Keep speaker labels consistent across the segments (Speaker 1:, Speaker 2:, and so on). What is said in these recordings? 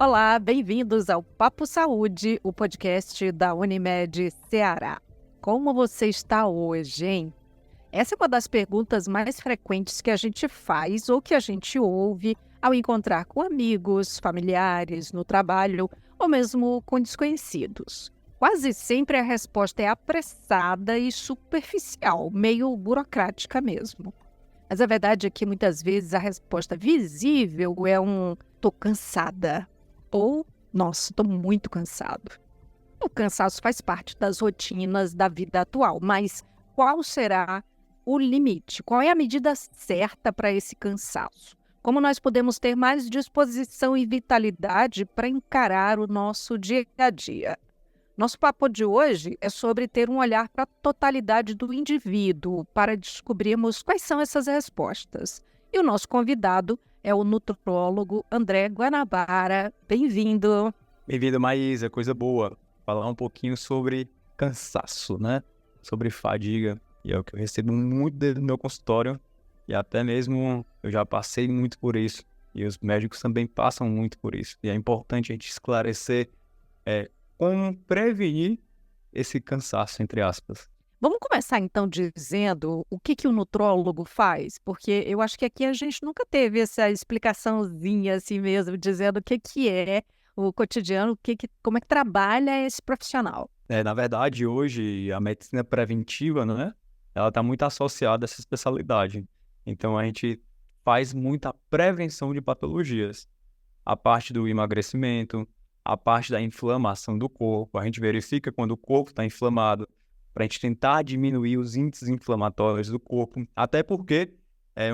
Speaker 1: Olá, bem-vindos ao Papo Saúde, o podcast da Unimed Ceará. Como você está hoje, hein? Essa é uma das perguntas mais frequentes que a gente faz ou que a gente ouve ao encontrar com amigos, familiares, no trabalho ou mesmo com desconhecidos. Quase sempre a resposta é apressada e superficial, meio burocrática mesmo. Mas a verdade é que muitas vezes a resposta visível é "tô cansada" ou "nossa, tô muito cansado". O cansaço faz parte das rotinas da vida atual, mas qual será o limite? Qual é a medida certa para esse cansaço? Como nós podemos ter mais disposição e vitalidade para encarar o nosso dia a dia? Nosso papo de hoje é sobre ter um olhar para a totalidade do indivíduo, para descobrirmos quais são essas respostas. E o nosso convidado é o nutrólogo André Guanabara. Bem-vindo!
Speaker 2: Bem-vindo, Maísa, coisa boa. Falar um pouquinho sobre cansaço, né? Sobre fadiga. E é o que eu recebo muito do meu consultório. E até mesmo eu já passei muito por isso. E os médicos também passam muito por isso. E é importante a gente esclarecer como prevenir esse cansaço, entre aspas.
Speaker 1: Vamos começar então dizendo o que o nutrólogo faz, porque eu acho que aqui a gente nunca teve essa explicaçãozinha assim mesmo, dizendo o que é o cotidiano, como é que trabalha esse profissional.
Speaker 2: Na verdade, hoje, a medicina preventiva, né? Ela está muito associada a essa especialidade. Então, a gente faz muita prevenção de patologias. A parte do emagrecimento, a parte da inflamação do corpo. A gente verifica quando o corpo está inflamado, para a gente tentar diminuir os índices inflamatórios do corpo. Até porque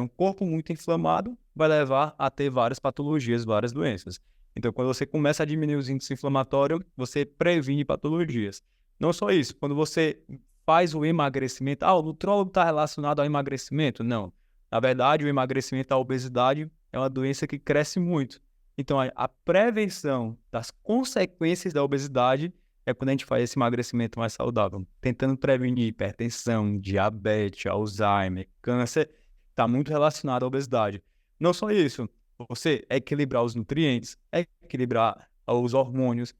Speaker 2: um corpo muito inflamado vai levar a ter várias patologias, várias doenças. Então, quando você começa a diminuir os índices inflamatórios, você previne patologias. Não só isso, quando você faz o emagrecimento, o nutrólogo está relacionado ao emagrecimento? Não. Na verdade, o emagrecimento, a obesidade, é uma doença que cresce muito. Então, a prevenção das consequências da obesidade é quando a gente faz esse emagrecimento mais saudável. Tentando prevenir hipertensão, diabetes, Alzheimer, câncer, está muito relacionado à obesidade. Não só isso, você equilibrar os nutrientes, equilibrar os hormônios,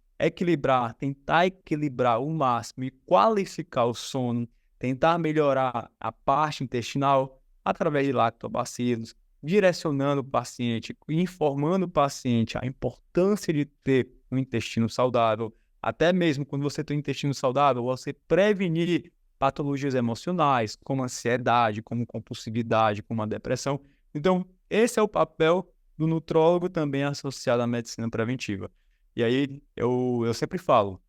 Speaker 2: tentar equilibrar o máximo e qualificar o sono, tentar melhorar a parte intestinal através de lactobacilos, direcionando o paciente, informando o paciente a importância de ter um intestino saudável. Até mesmo quando você tem um intestino saudável, você prevenir patologias emocionais, como ansiedade, como compulsividade, como a depressão. Então, esse é o papel do nutrólogo também associado à medicina preventiva. E aí, eu sempre falo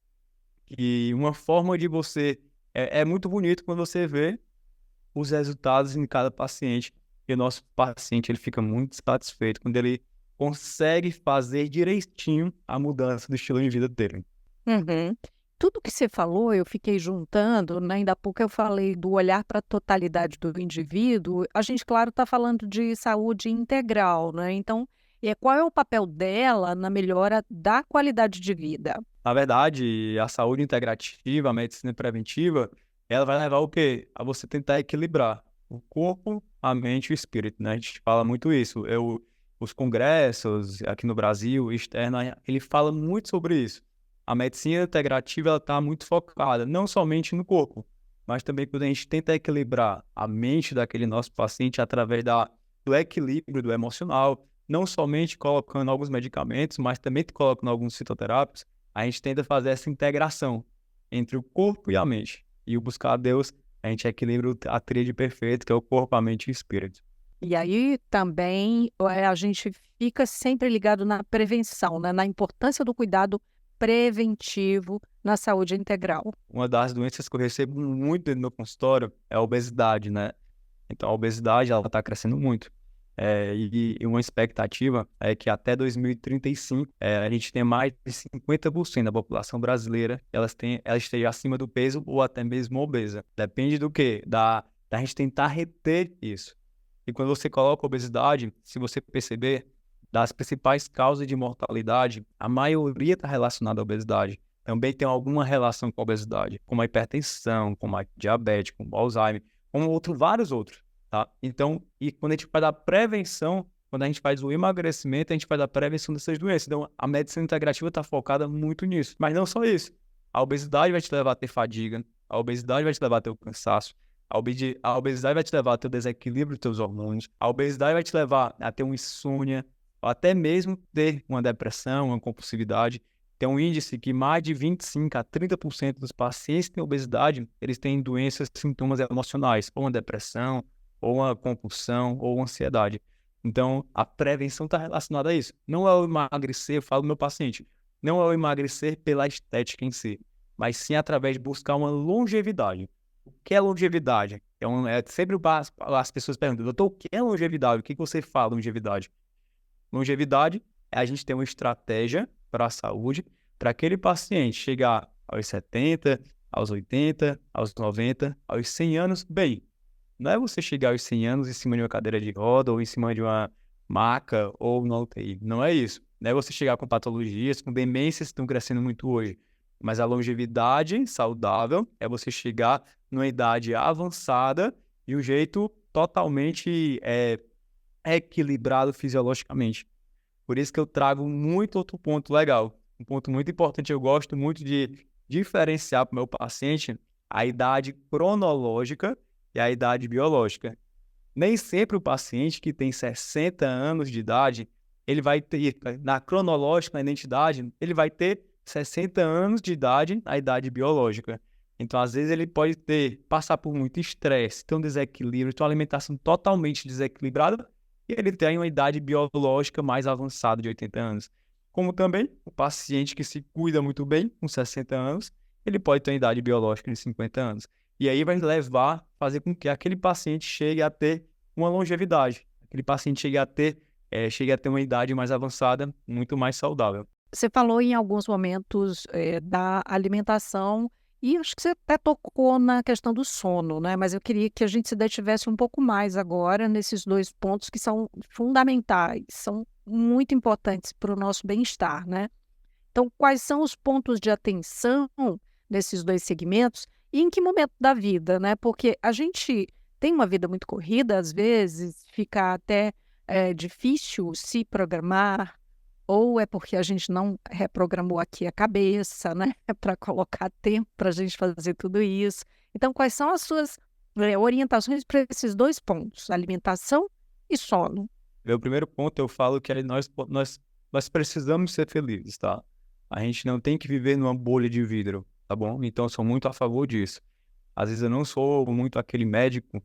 Speaker 2: que uma forma de você... É muito bonito quando você vê os resultados em cada paciente. E o nosso paciente ele fica muito satisfeito quando ele consegue fazer direitinho a mudança do estilo de vida dele.
Speaker 1: Uhum. Tudo que você falou, eu fiquei juntando, né? Ainda há pouco eu falei do olhar para a totalidade do indivíduo. A gente, claro, está falando de saúde integral, né? Então, qual é o papel dela na melhora da qualidade de vida?
Speaker 2: Na verdade, a saúde integrativa, a medicina preventiva, ela vai levar o quê? A você tentar equilibrar o corpo, a mente e o espírito, né? A gente fala muito isso. Os congressos aqui no Brasil, externa, ele fala muito sobre isso. A medicina integrativa, ela está muito focada, não somente no corpo, mas também quando a gente tenta equilibrar a mente daquele nosso paciente através do equilíbrio do emocional, não somente colocando alguns medicamentos, mas também colocando alguns fitoterápicos, a gente tenta fazer essa integração entre o corpo e a mente. E o buscar a Deus, a gente equilibra a tríade perfeita, que é o corpo, a mente e o espírito.
Speaker 1: E aí também a gente fica sempre ligado na prevenção, né? Na importância do cuidado preventivo na saúde integral.
Speaker 2: Uma das doenças que eu recebo muito dentro do meu consultório é a obesidade, né? Então, a obesidade, ela está crescendo muito. E uma expectativa é que até 2035, a gente tenha mais de 50% da população brasileira, ela esteja acima do peso ou até mesmo obesa. Depende do quê? Da gente tentar reter isso. E quando você coloca obesidade, se você perceber, das principais causas de mortalidade, a maioria está relacionada à obesidade. Também tem alguma relação com a obesidade, como a hipertensão, como a diabetes, como o Alzheimer, como vários outros. Tá? Então, e quando a gente vai dar prevenção, Quando a gente faz o emagrecimento, a gente faz a prevenção dessas doenças. Então, a medicina integrativa está focada muito nisso. Mas não só isso. A obesidade vai te levar a ter fadiga, a obesidade vai te levar a ter o cansaço, a obesidade vai te levar a ter o desequilíbrio dos teus hormônios, a obesidade vai te levar a ter uma insônia, ou até mesmo ter uma depressão, uma compulsividade. Tem um índice que mais de 25 a 30% dos pacientes que têm obesidade, eles têm doenças, sintomas emocionais, ou uma depressão, ou uma compulsão, ou uma ansiedade. Então, a prevenção está relacionada a isso. Não é o emagrecer, eu falo do meu paciente, não é o emagrecer pela estética em si, mas sim através de buscar uma longevidade. O que é longevidade? Sempre as pessoas perguntam, doutor, o que é longevidade? O que você fala longevidade? Longevidade é a gente ter uma estratégia para a saúde, para aquele paciente chegar aos 70, aos 80, aos 90, aos 100 anos, bem. Não é você chegar aos 100 anos em cima de uma cadeira de roda ou em cima de uma maca ou na UTI. Não é isso. Não é você chegar com patologias, com demências que estão crescendo muito hoje. Mas a longevidade saudável é você chegar numa idade avançada e um jeito totalmente equilibrado fisiologicamente. Por isso que eu trago muito outro ponto legal. Um ponto muito importante, eu gosto muito de diferenciar para o meu paciente a idade cronológica e a idade biológica. Nem sempre o paciente que tem 60 anos de idade, ele vai ter, na cronológica, na identidade, ele vai ter 60 anos de idade na idade biológica. Então, às vezes, ele pode passar por muito estresse, ter um desequilíbrio, ter uma alimentação totalmente desequilibrada, e ele tem uma idade biológica mais avançada de 80 anos. Como também o paciente que se cuida muito bem, com 60 anos, ele pode ter uma idade biológica de 50 anos. E aí vai fazer com que aquele paciente chegue a ter uma longevidade, aquele paciente chegue a ter uma idade mais avançada, muito mais saudável.
Speaker 1: Você falou em alguns momentos, da alimentação e acho que você até tocou na questão do sono, né, mas eu queria que a gente se detivesse um pouco mais agora nesses 2 pontos que são fundamentais, são muito importantes para o nosso bem-estar, né. Então, quais são os pontos de atenção nesses 2 segmentos e em que momento da vida, né, porque a gente tem uma vida muito corrida, às vezes fica até, difícil se programar, ou é porque a gente não reprogramou aqui a cabeça, né, para colocar tempo para a gente fazer tudo isso. Então, quais são as suas, orientações para esses 2 pontos, alimentação e sono?
Speaker 2: Meu primeiro ponto, eu falo que nós precisamos ser felizes, tá? A gente não tem que viver numa bolha de vidro, tá bom? Então, eu sou muito a favor disso. Às vezes eu não sou muito aquele médico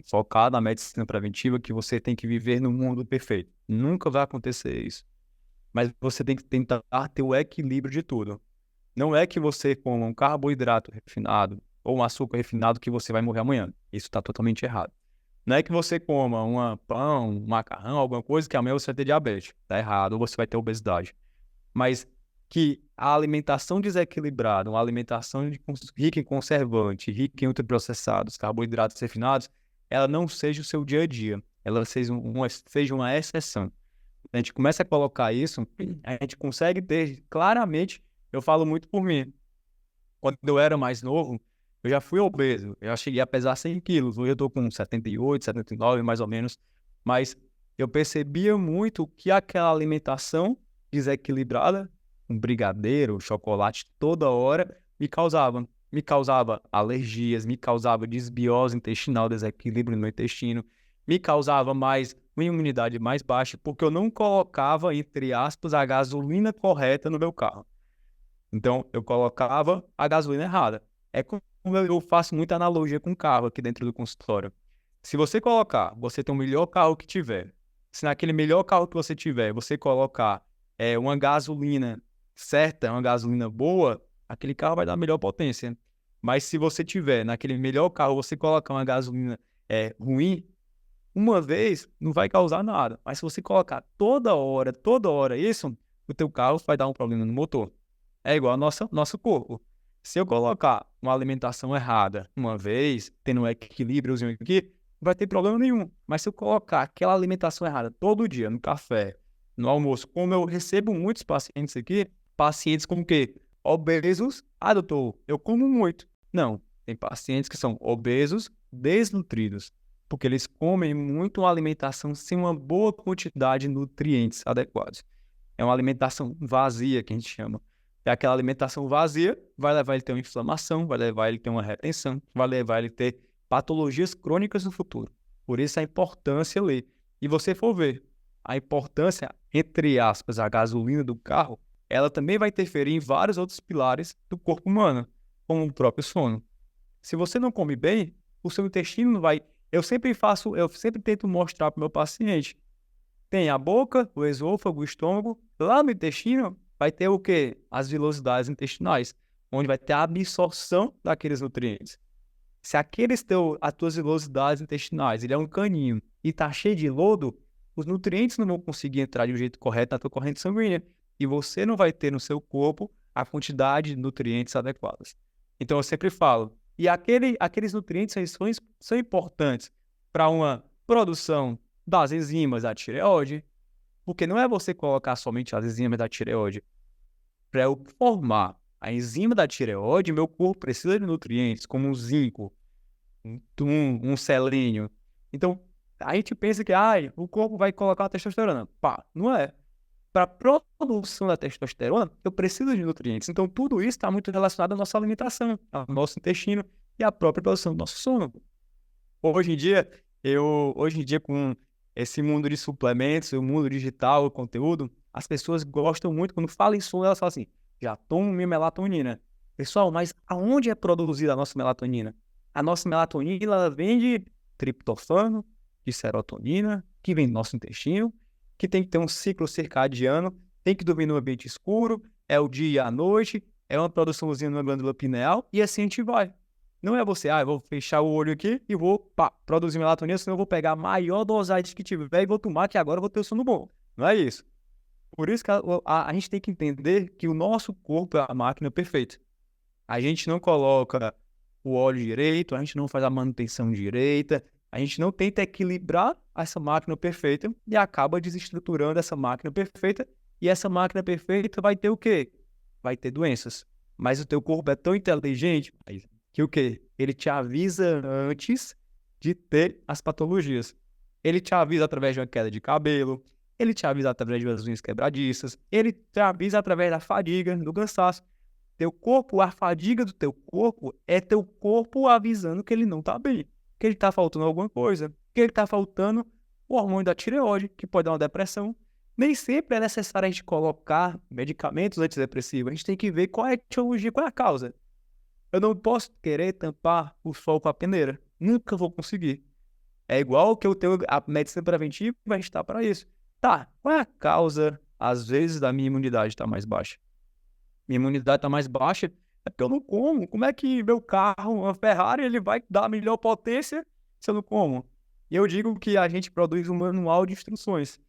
Speaker 2: focado na medicina preventiva que você tem que viver no mundo perfeito. Nunca vai acontecer isso. Mas você tem que tentar ter o equilíbrio de tudo. Não é que você coma um carboidrato refinado ou um açúcar refinado que você vai morrer amanhã. Isso está totalmente errado. Não é que você coma pão, um macarrão, alguma coisa que amanhã você vai ter diabetes. Está errado, ou você vai ter obesidade. Mas que a alimentação desequilibrada, uma alimentação rica em conservante, rica em ultraprocessados, carboidratos refinados, ela não seja o seu dia a dia. Ela seja uma exceção. A gente começa a colocar isso, a gente consegue ter claramente, eu falo muito por mim. Quando eu era mais novo, eu já fui obeso, eu já cheguei a pesar 100 quilos, hoje eu estou com 78, 79 mais ou menos, mas eu percebia muito que aquela alimentação desequilibrada, um brigadeiro, chocolate toda hora, me causava alergias, me causava desbiose intestinal, desequilíbrio no intestino, me causava uma imunidade mais baixa, porque eu não colocava, entre aspas, a gasolina correta no meu carro. Então, eu colocava a gasolina errada. É como eu faço muita analogia com o carro aqui dentro do consultório. Se você tem o melhor carro que tiver, se naquele melhor carro que você tiver, você colocar uma gasolina certa, uma gasolina boa, aquele carro vai dar melhor potência. Mas se você tiver naquele melhor carro, você colocar uma gasolina ruim, uma vez não vai causar nada. Mas se você colocar toda hora isso, o teu carro vai dar um problema no motor. É igual ao nosso corpo. Se eu colocar uma alimentação errada uma vez, tendo um equilíbriozinho aqui, não vai ter problema nenhum. Mas se eu colocar aquela alimentação errada todo dia, no café, no almoço, como eu recebo muitos pacientes aqui, pacientes com o quê? Obesos. Ah, doutor, eu como muito. Não, tem pacientes que são obesos, desnutridos. porque eles comem muito uma alimentação sem uma boa quantidade de nutrientes adequados. É uma alimentação vazia, que a gente chama. É aquela alimentação vazia, vai levar ele a ter uma inflamação, vai levar ele a ter uma retenção, vai levar ele a ter patologias crônicas no futuro. Por isso a importância ler. E você for ver, a importância, entre aspas, a gasolina do carro, ela também vai interferir em vários outros pilares do corpo humano, como o próprio sono. Se você não come bem, o seu intestino não vai... Eu sempre tento mostrar para o meu paciente. Tem a boca, o esôfago, o estômago. Lá no intestino vai ter o quê? As vilosidades intestinais, onde vai ter a absorção daqueles nutrientes. Se as tuas vilosidades intestinais, ele é um caninho e está cheio de lodo, os nutrientes não vão conseguir entrar de um jeito correto na tua corrente sanguínea e você não vai ter no seu corpo a quantidade de nutrientes adequadas. Então eu sempre falo, e aqueles nutrientes são importantes para uma produção das enzimas da tireoide, porque não é você colocar somente as enzimas da tireoide. Para eu formar a enzima da tireoide, meu corpo precisa de nutrientes como um zinco, um selênio. Então, a gente pensa que o corpo vai colocar a testosterona. Pá, não é. Para a produção da testosterona, eu preciso de nutrientes. Então, tudo isso está muito relacionado à nossa alimentação, ao nosso intestino e à própria produção do nosso sono. Hoje em dia, com esse mundo de suplementos, o mundo digital, o conteúdo, as pessoas gostam muito, quando falam em sono, elas falam assim, já tomo minha melatonina. Pessoal, mas aonde é produzida a nossa melatonina? A nossa melatonina, ela vem de triptofano, de serotonina, que vem do nosso intestino, que tem que ter um ciclo circadiano, tem que dormir no ambiente escuro, é o dia e a noite, é uma produçãozinha numa glândula pineal, e assim a gente vai. Não é você, eu vou fechar o olho aqui e vou produzir melatonina, senão eu vou pegar a maior dosagem que tiver e vou tomar, que agora eu vou ter o sono bom. Não é isso. Por isso que a gente tem que entender que o nosso corpo é a máquina perfeita. A gente não coloca o óleo direito, a gente não faz a manutenção direita, a gente não tenta equilibrar essa máquina perfeita e acaba desestruturando essa máquina perfeita. E essa máquina perfeita vai ter o quê? Vai ter doenças. Mas o teu corpo é tão inteligente que o quê? Ele te avisa antes de ter as patologias. Ele te avisa através de uma queda de cabelo, ele te avisa através de umas unhas quebradiças, ele te avisa através da fadiga, do cansaço. Teu corpo, a fadiga do teu corpo é teu corpo avisando que ele não está bem, que ele está faltando alguma coisa, que ele está faltando o hormônio da tireoide, que pode dar uma depressão. Nem sempre é necessário a gente colocar medicamentos antidepressivos, a gente tem que ver qual é a etiologia, qual é a causa. Eu não posso querer tampar o sol com a peneira, nunca vou conseguir. É igual que eu tenho a medicina preventiva, vai estar para isso. Tá, qual é a causa, às vezes, da minha imunidade estar mais baixa? Minha imunidade está mais baixa é porque eu não como. Como é que meu carro, uma Ferrari, ele vai dar melhor potência se eu não como? E eu digo que a gente produz um manual de instruções.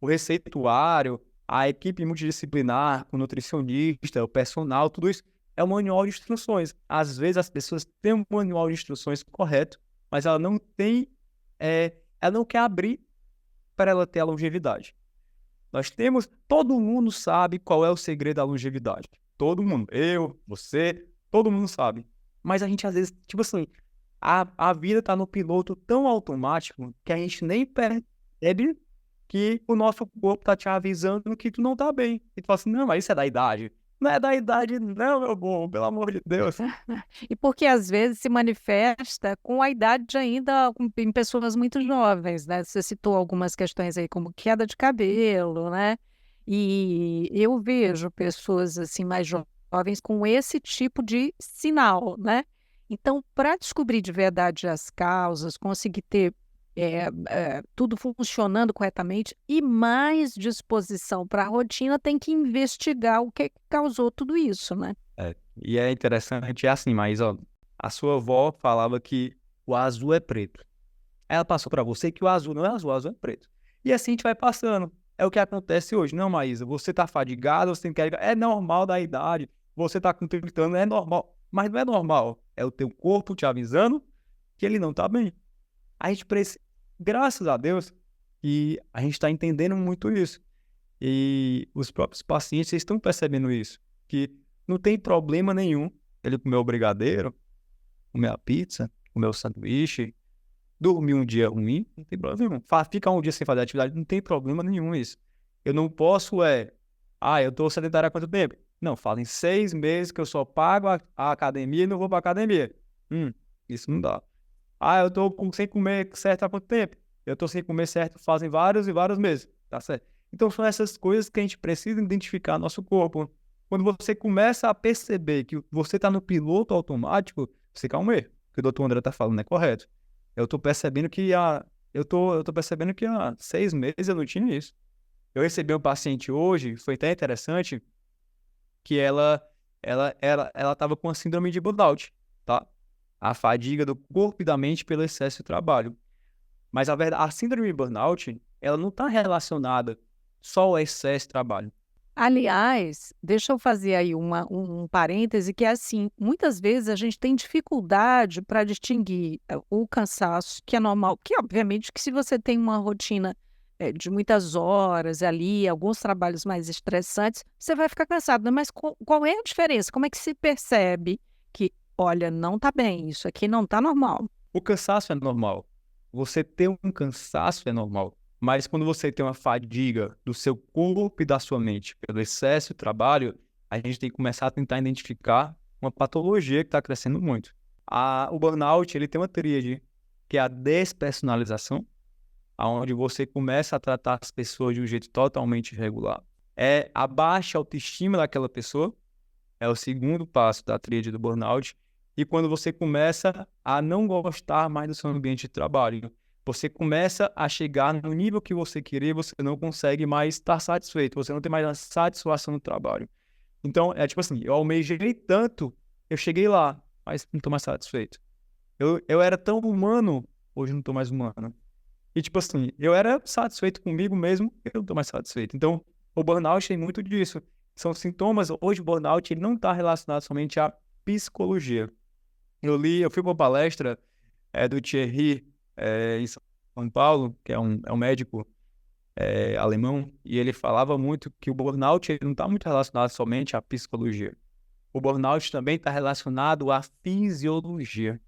Speaker 2: O receituário, a equipe multidisciplinar, o nutricionista, o personal, tudo isso é um manual de instruções. Às vezes as pessoas têm um manual de instruções correto, mas ela não tem, ela não quer abrir para ela ter a longevidade. Todo mundo sabe qual é o segredo da longevidade. Todo mundo, eu, você, todo mundo sabe. Mas a gente às vezes, tipo assim, a vida tá no piloto tão automático que a gente nem percebe que o nosso corpo tá te avisando que tu não tá bem. E tu fala assim, não, mas isso é da idade. Não é da idade não, meu bom, pelo amor de Deus.
Speaker 1: E porque às vezes se manifesta com a idade ainda em pessoas muito jovens, né? Você citou algumas questões aí, como queda de cabelo, né? E eu vejo pessoas assim mais jovens com esse tipo de sinal, né? Então, para descobrir de verdade as causas, conseguir ter tudo funcionando corretamente e mais disposição para a rotina, tem que investigar o que causou tudo isso, né?
Speaker 2: E é interessante, é assim, mas ó, a sua avó falava que o azul é preto. Ela passou para você que o azul não é azul, o azul é preto. E assim a gente vai passando. É o que acontece hoje. Não, Maísa, você tá fadigado, você tem que... É normal da idade. Você tá com 30 anos, é normal. Mas não é normal. É o teu corpo te avisando que ele não tá bem. A gente precisa... Graças a Deus que a gente está entendendo muito isso. E os próprios pacientes estão percebendo isso. Que não tem problema nenhum ele comer o brigadeiro, comer a pizza, comer o sanduíche, Dormir um dia ruim, não tem problema nenhum. Ficar um dia sem fazer atividade, não tem problema nenhum isso. Eu não posso, eu tô sedentário há quanto tempo? Não, fazem 6 meses que eu só pago a academia e não vou pra academia. Isso não dá. Eu tô sem comer certo há quanto tempo? Eu tô sem comer certo fazem vários e vários meses, tá certo? Então são essas coisas que a gente precisa identificar no nosso corpo. Quando você começa a perceber que você tá no piloto automático, você calma aí. O que o doutor André tá falando é correto. Eu tô percebendo que eu tô percebendo que há 6 meses eu não tinha isso. Eu recebi um paciente hoje, foi até interessante, que ela tava com a síndrome de burnout, tá? A fadiga do corpo e da mente pelo excesso de trabalho. Mas a síndrome de burnout, ela não está relacionada só ao excesso de trabalho.
Speaker 1: Aliás, deixa eu fazer aí um parêntese que é assim, muitas vezes a gente tem dificuldade para distinguir o cansaço, que é normal, que obviamente que se você tem uma rotina de muitas horas ali, alguns trabalhos mais estressantes, você vai ficar cansado, né? Mas qual é a diferença? Como é que se percebe que, olha, não está bem, isso aqui não está normal?
Speaker 2: O cansaço é normal. Você ter um cansaço é normal. Mas quando você tem uma fadiga do seu corpo e da sua mente pelo excesso de trabalho, a gente tem que começar a tentar identificar uma patologia que está crescendo muito. O burnout, ele tem uma tríade, que é a despersonalização, onde você começa a tratar as pessoas de um jeito totalmente irregular. É a baixa autoestima daquela pessoa, é o segundo passo da tríade do burnout. E quando você começa a não gostar mais do seu ambiente de trabalho, você começa a chegar no nível que você queria, você não consegue mais estar satisfeito, você não tem mais a satisfação no trabalho. Então, é tipo assim, eu almejei tanto, eu cheguei lá, mas não estou mais satisfeito. Eu era tão humano, hoje não estou mais humano. E tipo assim, eu era satisfeito comigo mesmo, eu não estou mais satisfeito. Então, o burnout tem muito disso. São sintomas, hoje o burnout ele não está relacionado somente à psicologia. Eu fui para uma palestra do Thierry em São Paulo, que é um médico alemão, e ele falava muito que o burnout ele não está muito relacionado somente à psicologia. O burnout também está relacionado à fisiologia.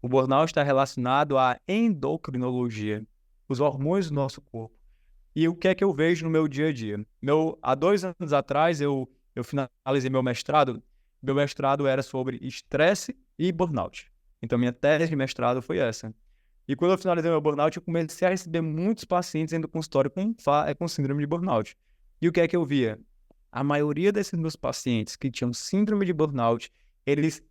Speaker 2: O burnout está relacionado à endocrinologia, os hormônios do nosso corpo. E o que é que eu vejo no meu dia a dia? Há 2 anos atrás, eu finalizei meu mestrado. Meu mestrado era sobre estresse e burnout. Então, minha tese de mestrado foi essa. E quando eu finalizei meu burnout, eu comecei a receber muitos pacientes indo com consultório com síndrome de burnout. E o que é que eu via? A maioria desses meus pacientes que tinham síndrome de burnout, eles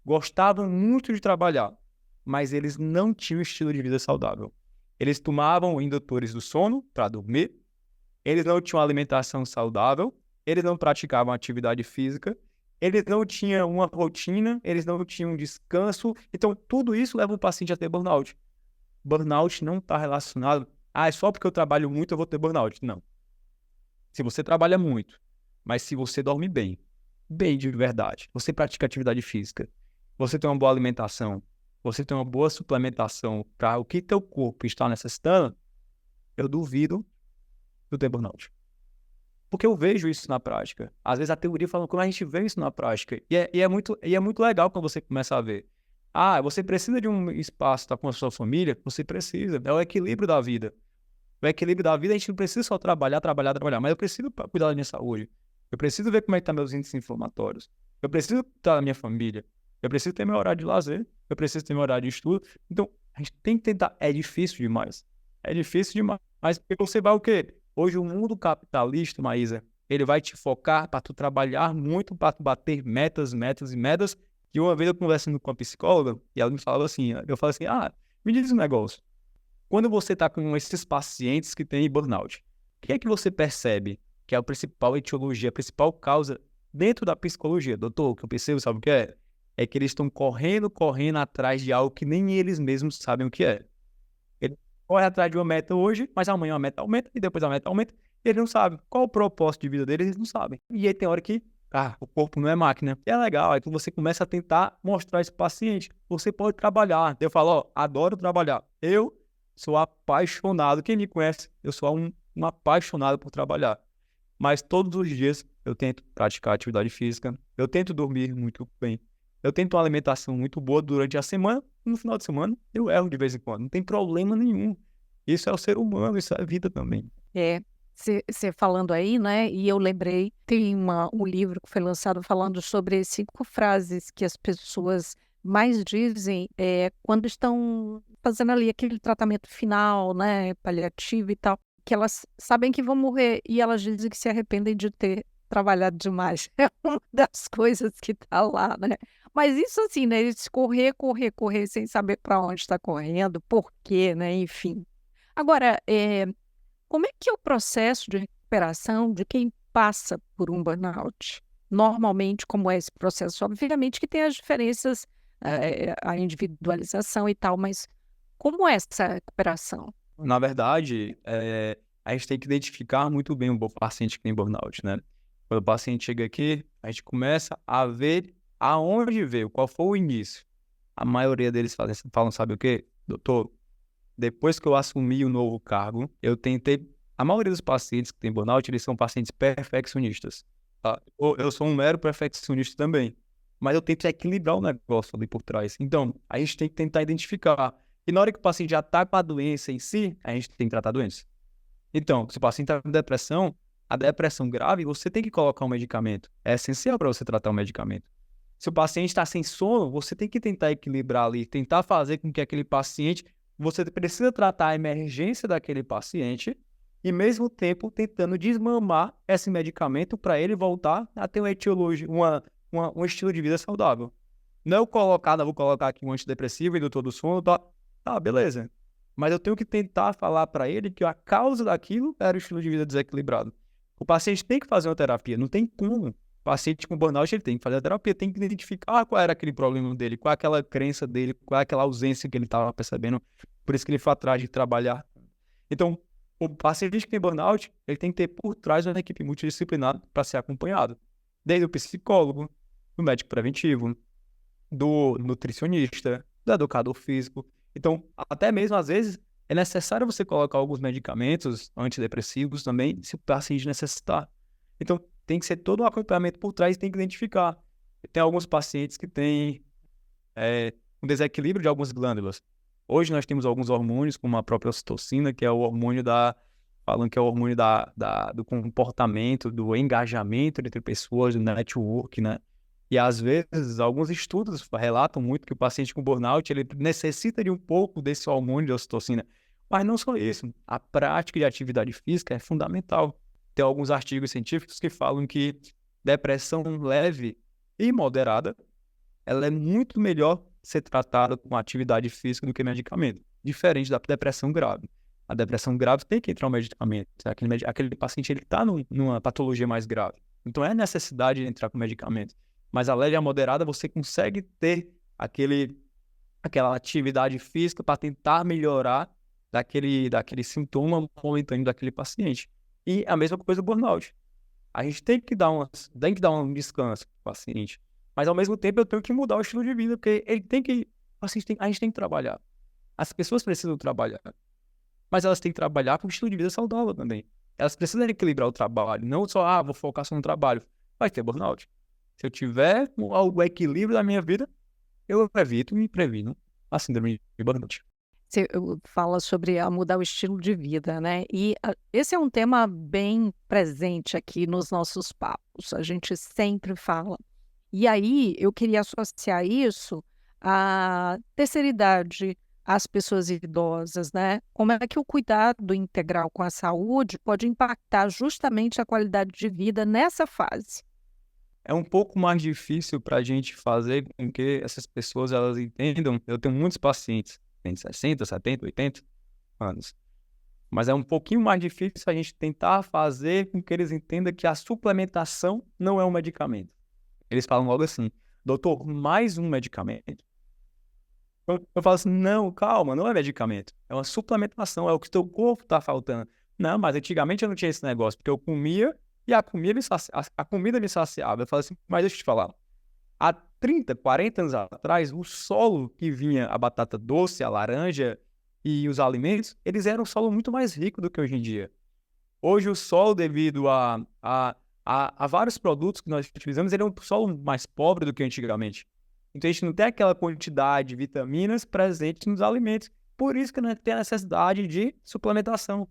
Speaker 2: gostavam muito de trabalhar, mas eles não tinham estilo de vida saudável. Eles tomavam indutores do sono para dormir, eles não tinham alimentação saudável, eles não praticavam atividade física, eles não tinham uma rotina, eles não tinham descanso. Então, tudo isso leva o paciente a ter burnout. Burnout não está relacionado, é só porque eu trabalho muito eu vou ter burnout. Não. Se você trabalha muito, mas se você dorme bem de verdade, você pratica atividade física, você tem uma boa alimentação, você tem uma boa suplementação para o que teu corpo está necessitando, eu duvido do ter burnout. Porque eu vejo isso na prática. Às vezes a teoria fala como a gente vê isso na prática. E é muito legal quando você começa a ver. Você precisa de um espaço tá, com a sua família? Você precisa. É o equilíbrio da vida. O equilíbrio da vida, a gente não precisa só trabalhar, mas eu preciso cuidar da minha saúde. Eu preciso ver como é que estão meus índices inflamatórios. Eu preciso cuidar da minha família. Eu preciso ter meu horário de lazer. Eu preciso ter meu horário de estudo. Então, a gente tem que tentar. É difícil demais. É difícil demais. Mas você vai o quê? Hoje, o mundo capitalista, Maísa, ele vai te focar para tu trabalhar muito, para tu bater metas. E uma vez eu conversando com uma psicóloga, e ela me falava assim, eu falei assim, me diz um negócio. Quando você está com esses pacientes que têm burnout, o que é que você percebe que é a principal etiologia, a principal causa dentro da psicologia? Doutor, o que eu percebo, sabe o que é? É que eles estão correndo atrás de algo que nem eles mesmos sabem o que é. Ele corre atrás de uma meta hoje, mas amanhã a meta aumenta e depois a meta aumenta. E eles não sabem. Qual o propósito de vida deles, eles não sabem. E aí tem hora que, o corpo não é máquina. E é legal, aí você começa a tentar mostrar esse paciente. Você pode trabalhar. Eu falo, adoro trabalhar. Eu sou apaixonado. Quem me conhece, eu sou um apaixonado por trabalhar. Mas todos os dias eu tento praticar atividade física. Eu tento dormir muito bem. Eu tento uma alimentação muito boa durante a semana. no final de semana eu erro de vez em quando, não tem problema nenhum. Isso é o ser humano, isso é a vida também.
Speaker 1: É, você falando aí, né? E eu lembrei, tem um livro que foi lançado falando sobre 5 frases que as pessoas mais dizem quando estão fazendo ali aquele tratamento final, né? Paliativo e tal, que elas sabem que vão morrer e elas dizem que se arrependem de ter trabalhado demais. É uma das coisas que tá lá, né? Mas isso assim, né? Eles correr, correr, correr sem saber para onde está correndo, por quê, né? Enfim. Agora, como é que é o processo de recuperação de quem passa por um burnout? Normalmente, como é esse processo? Obviamente que tem as diferenças, a individualização e tal, mas como é essa recuperação?
Speaker 2: Na verdade, a gente tem que identificar muito bem o paciente que tem burnout, né? Quando o paciente chega aqui, a gente começa a ver aonde veio, qual foi o início. A maioria deles falam, sabe o quê? Doutor, depois que eu assumi o novo cargo, eu tentei... A maioria dos pacientes que tem burnout, eles são pacientes perfeccionistas. Tá? Eu sou um mero perfeccionista também. Mas eu tento equilibrar o negócio ali por trás. Então, a gente tem que tentar identificar. E na hora que o paciente já está com a doença em si, a gente tem que tratar a doença. Então, se o paciente está com depressão, a depressão grave, você tem que colocar um medicamento. É essencial para você tratar o medicamento. Se o paciente está sem sono, você tem que tentar equilibrar ali, tentar fazer com que aquele paciente... Você precisa tratar a emergência daquele paciente e, ao mesmo tempo, tentando desmamar esse medicamento para ele voltar a ter uma etiologia, um estilo de vida saudável. Não vou colocar aqui um antidepressivo, indutor do sono, tá, beleza. Mas eu tenho que tentar falar para ele que a causa daquilo era o estilo de vida desequilibrado. O paciente tem que fazer uma terapia, não tem como. O paciente com burnout, ele tem que fazer a terapia, tem que identificar qual era aquele problema dele, qual é aquela crença dele, qual é aquela ausência que ele estava percebendo, por isso que ele foi atrás de trabalhar. Então, o paciente que tem burnout, ele tem que ter por trás uma equipe multidisciplinar para ser acompanhado. Desde o psicólogo, do médico preventivo, do nutricionista, do educador físico. Então, até mesmo às vezes, é necessário você colocar alguns medicamentos antidepressivos também, se o paciente necessitar. Então, tem que ser todo um acompanhamento por trás, tem que identificar. Tem alguns pacientes que têm um desequilíbrio de algumas glândulas. Hoje nós temos alguns hormônios, como a própria ocitocina, que é o hormônio falam que é o hormônio do comportamento, do engajamento entre pessoas, do network, né? E às vezes, alguns estudos relatam muito que o paciente com burnout, ele necessita de um pouco desse hormônio de ocitocina. Mas não só isso, a prática de atividade física é fundamental. Tem alguns artigos científicos que falam que depressão leve e moderada, ela é muito melhor ser tratada com atividade física do que medicamento, diferente da depressão grave. A depressão grave tem que entrar um medicamento, aquele paciente está numa patologia mais grave, então é necessidade de entrar com medicamento. Mas a leve e a moderada, você consegue ter aquela atividade física para tentar melhorar daquele sintoma momentâneo daquele paciente. E a mesma coisa do burnout. A gente tem que dar um descanso para o paciente. Mas, ao mesmo tempo, eu tenho que mudar o estilo de vida, porque a gente tem que trabalhar. As pessoas precisam trabalhar. Mas elas têm que trabalhar com um estilo de vida saudável também. Elas precisam equilibrar o trabalho. Não só, vou focar só no trabalho. Vai ter burnout. Se eu tiver o equilíbrio da minha vida, eu evito e previno a síndrome de burnout.
Speaker 1: Você fala sobre mudar o estilo de vida, né? E esse é um tema bem presente aqui nos nossos papos. A gente sempre fala. E aí, eu queria associar isso à terceira idade, às pessoas idosas, né? Como é que o cuidado integral com a saúde pode impactar justamente a qualidade de vida nessa fase?
Speaker 2: É um pouco mais difícil para a gente fazer com que essas pessoas elas entendam. Eu tenho muitos pacientes, que têm 60, 70, 80 anos. Mas é um pouquinho mais difícil a gente tentar fazer com que eles entendam que a suplementação não é um medicamento. Eles falam logo assim, doutor, mais um medicamento? Eu falo assim, não, calma, não é medicamento. É uma suplementação, é o que o teu corpo está faltando. Não, mas antigamente eu não tinha esse negócio, porque eu comia e a comida me saciava. Eu falo assim, mas deixa eu te falar. Há 30, 40 anos atrás, o solo que vinha a batata doce, a laranja e os alimentos, eles eram um solo muito mais rico do que hoje em dia. Hoje o solo, devido a vários produtos que nós utilizamos, ele é um solo mais pobre do que antigamente. Então a gente não tem aquela quantidade de vitaminas presentes nos alimentos. Por isso que não tem a necessidade de suplementação.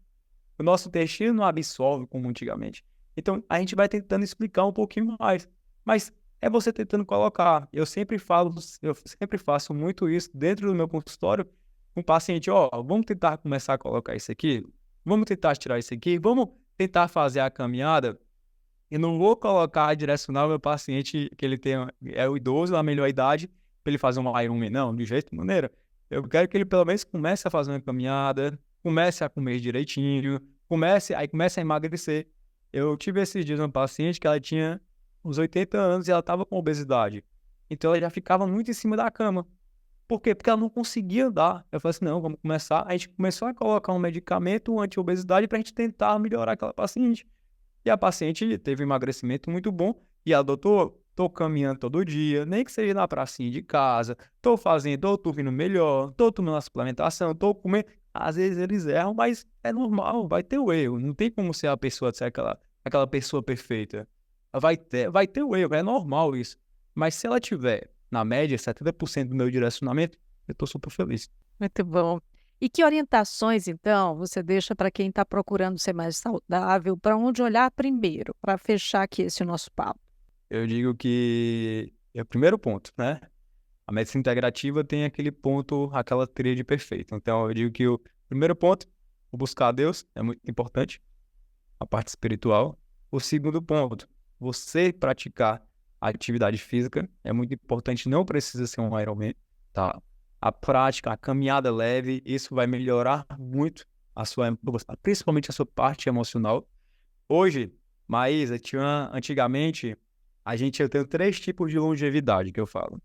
Speaker 2: O nosso intestino não absorve como antigamente. Então a gente vai tentando explicar um pouquinho mais. Mas é você tentando colocar. Eu sempre faço muito isso dentro do meu consultório com o paciente. Vamos tentar começar a colocar isso aqui? Vamos tentar tirar isso aqui? Vamos tentar fazer a caminhada? Eu não vou colocar, direcionar o meu paciente que ele é o idoso, a melhor idade, para ele fazer um Ironman. Não, de jeito de maneira. Eu quero que ele pelo menos comece a fazer uma caminhada, comece a comer direitinho, comece a emagrecer. Eu tive esses dias uma paciente que ela tinha uns 80 anos e ela estava com obesidade. Então ela já ficava muito em cima da cama. Por quê? Porque ela não conseguia andar. Eu falei assim, não, vamos começar. A gente começou a colocar um medicamento anti-obesidade para a gente tentar melhorar aquela paciente. E a paciente teve um emagrecimento muito bom. E ela, doutor, tô caminhando todo dia, nem que seja na pracinha de casa, tô dormindo melhor, tô tomando a suplementação, tô comendo. Às vezes eles erram, mas é normal, vai ter o erro. Não tem como ser aquela pessoa perfeita. Vai ter o erro, é normal isso. Mas se ela tiver, na média, 70% do meu direcionamento, eu tô super feliz.
Speaker 1: Muito bom. E que orientações, então, você deixa para quem está procurando ser mais saudável? Para onde olhar primeiro, para fechar aqui esse nosso papo?
Speaker 2: Eu digo que é o primeiro ponto, né? A medicina integrativa tem aquele ponto, aquela tríade perfeita. Então, eu digo que o primeiro ponto, o buscar a Deus, é muito importante, a parte espiritual. O segundo ponto, você praticar a atividade física, é muito importante, não precisa ser um Ironman, tá? A prática, a caminhada leve, isso vai melhorar muito principalmente a sua parte emocional. Hoje, Maísa, antigamente, eu tenho 3 tipos de longevidade que eu falo.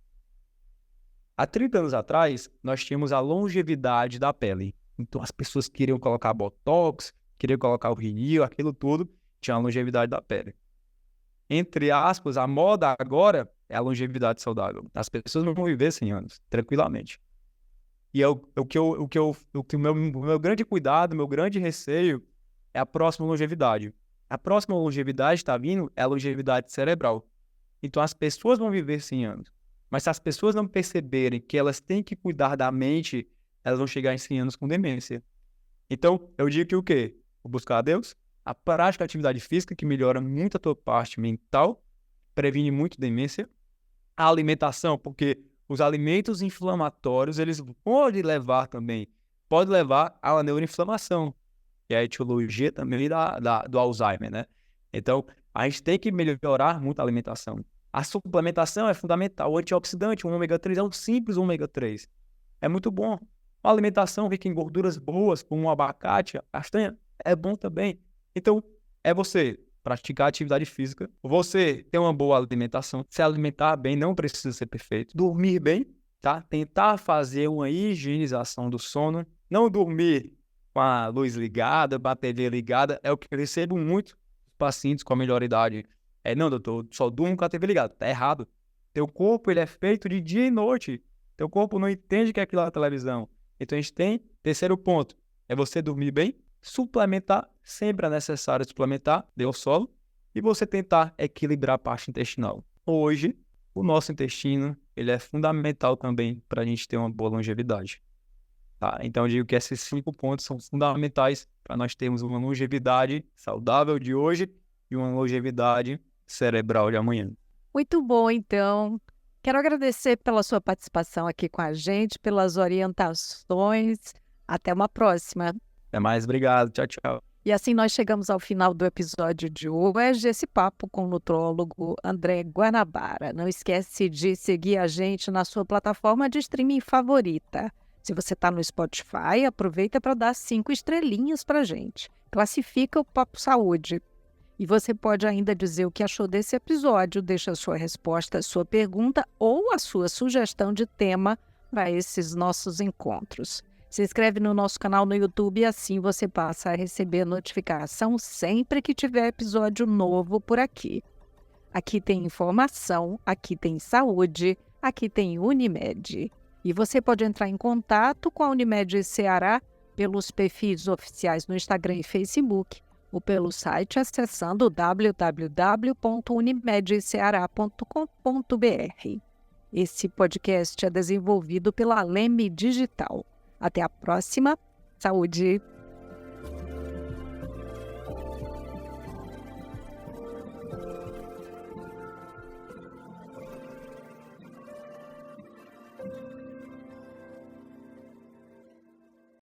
Speaker 2: Há 30 anos atrás, nós tínhamos a longevidade da pele. Então, as pessoas queriam colocar botox, queriam colocar o rímel, aquilo tudo, tinha a longevidade da pele. Entre aspas, a moda agora é a longevidade saudável. As pessoas não vão viver 100 anos, tranquilamente. E o meu grande cuidado, meu grande receio é a próxima longevidade. A próxima longevidade está vindo é a longevidade cerebral. Então, as pessoas vão viver 100 anos. Mas se as pessoas não perceberem que elas têm que cuidar da mente, elas vão chegar em 100 anos com demência. Então, eu digo que o quê? O buscar a Deus, a prática da atividade física, que melhora muito a tua parte mental, previne muito demência. A alimentação, porque os alimentos inflamatórios, eles podem levar a uma neuroinflamação, que é a etiologia também do Alzheimer, né? Então, a gente tem que melhorar muito a alimentação. A suplementação é fundamental. O antioxidante, o ômega 3, é um simples ômega 3. É muito bom. Uma alimentação rica em gorduras boas, como o abacate, a castanha, é bom também. Então, é você praticar atividade física, você ter uma boa alimentação, se alimentar bem, não precisa ser perfeito, dormir bem, tá? Tentar fazer uma higienização do sono, não dormir com a luz ligada, com a TV ligada, é o que eu recebo muito dos pacientes com a melhor idade. Não, doutor, só durmo com a TV ligada. Tá errado. Teu corpo, ele é feito de dia e noite. Teu corpo não entende que é aquilo na televisão. Então, a gente tem, terceiro ponto, é você dormir bem, suplementar, sempre é necessário suplementar, dê ao solo, e você tentar equilibrar a parte intestinal. Hoje, o nosso intestino, ele é fundamental também para a gente ter uma boa longevidade. Tá? Então, eu digo que esses 5 pontos são fundamentais para nós termos uma longevidade saudável de hoje e uma longevidade cerebral de amanhã.
Speaker 1: Muito bom, então. Quero agradecer pela sua participação aqui com a gente, pelas orientações. Até uma próxima.
Speaker 2: Até mais, obrigado. Tchau, tchau.
Speaker 1: E assim nós chegamos ao final do episódio de hoje, esse papo com o nutrólogo André Guanabara. Não esquece de seguir a gente na sua plataforma de streaming favorita. Se você está no Spotify, aproveita para dar 5 estrelinhas para a gente. Classifica o Papo Saúde. E você pode ainda dizer o que achou desse episódio, deixa a sua resposta, a sua pergunta ou a sua sugestão de tema para esses nossos encontros. Se inscreve no nosso canal no YouTube e assim você passa a receber notificação sempre que tiver episódio novo por aqui. Aqui tem informação, aqui tem saúde, aqui tem Unimed. E você pode entrar em contato com a Unimed Ceará pelos perfis oficiais no Instagram e Facebook, ou pelo site acessando www.unimedceara.com.br. Esse podcast é desenvolvido pela Leme Digital. Até a próxima. Saúde!